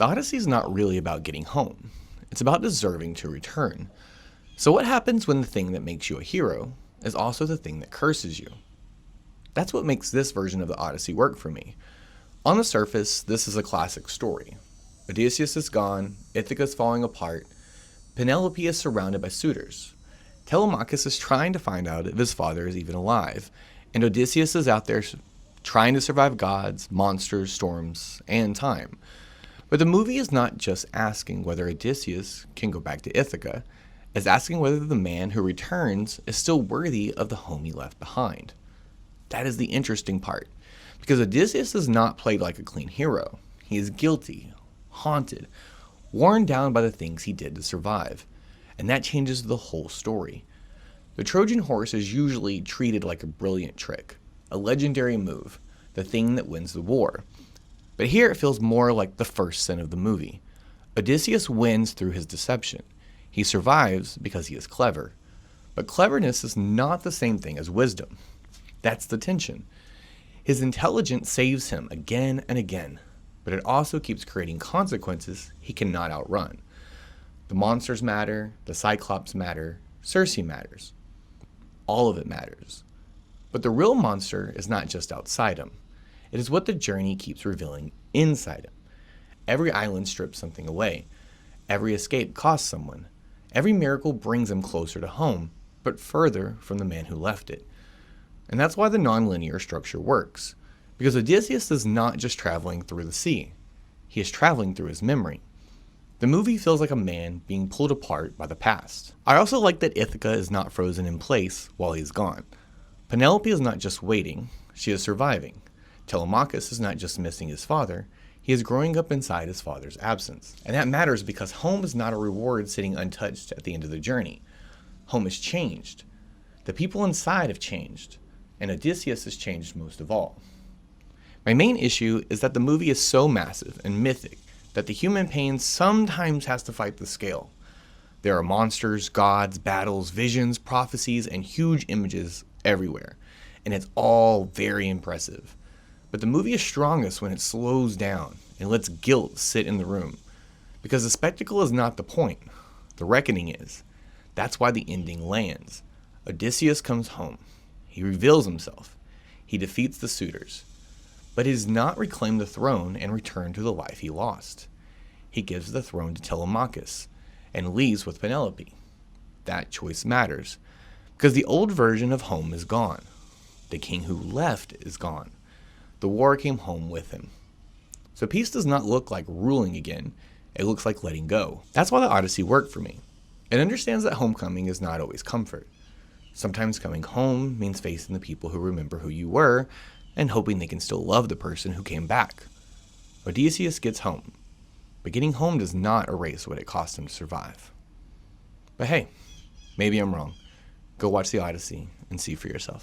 The Odyssey is not really about getting home. It's about deserving to return. So what happens when the thing that makes you a hero is also the thing that curses you? That's what makes this version of the Odyssey work for me. On the surface, this is a classic story. Odysseus is gone, Ithaca is falling apart, Penelope is surrounded by suitors. Telemachus is trying to find out if his father is even alive, and Odysseus is out there trying to survive gods, monsters, storms, and time. But the movie is not just asking whether Odysseus can go back to Ithaca, it's asking whether the man who returns is still worthy of the home he left behind. That is the interesting part, because Odysseus is not played like a clean hero. He is guilty, haunted, worn down by the things he did to survive, and that changes the whole story. The Trojan horse is usually treated like a brilliant trick, a legendary move, the thing that wins the war. But here it feels more like the first sin of the movie. Odysseus wins through his deception. He survives because he is clever. But cleverness is not the same thing as wisdom. That's the tension. His intelligence saves him again and again, but it also keeps creating consequences he cannot outrun. The monsters matter, the Cyclops matter, Circe matters. All of it matters. But the real monster is not just outside him. It is what the journey keeps revealing inside him. Every island strips something away. Every escape costs someone. Every miracle brings him closer to home, but further from the man who left it. And that's why the nonlinear structure works. Because Odysseus is not just traveling through the sea. He is traveling through his memory. The movie feels like a man being pulled apart by the past. I also like that Ithaca is not frozen in place while he's gone. Penelope is not just waiting, she is surviving. Telemachus is not just missing his father, he is growing up inside his father's absence. And that matters because home is not a reward sitting untouched at the end of the journey. Home has changed. The people inside have changed, and Odysseus has changed most of all. My main issue is that the movie is so massive and mythic that the human pain sometimes has to fight the scale. There are monsters, gods, battles, visions, prophecies, and huge images everywhere, and it's all very impressive. But the movie is strongest when it slows down and lets guilt sit in the room. Because the spectacle is not the point. The reckoning is. That's why the ending lands. Odysseus comes home. He reveals himself. He defeats the suitors. But he does not reclaim the throne and return to the life he lost. He gives the throne to Telemachus and leaves with Penelope. That choice matters. Because the old version of home is gone. The king who left is gone. The war came home with him. So peace does not look like ruling again, it looks like letting go. That's why the Odyssey worked for me. It understands that homecoming is not always comfort. Sometimes coming home means facing the people who remember who you were and hoping they can still love the person who came back. Odysseus gets home, but getting home does not erase what it cost him to survive. But hey, maybe I'm wrong. Go watch the Odyssey and see for yourself.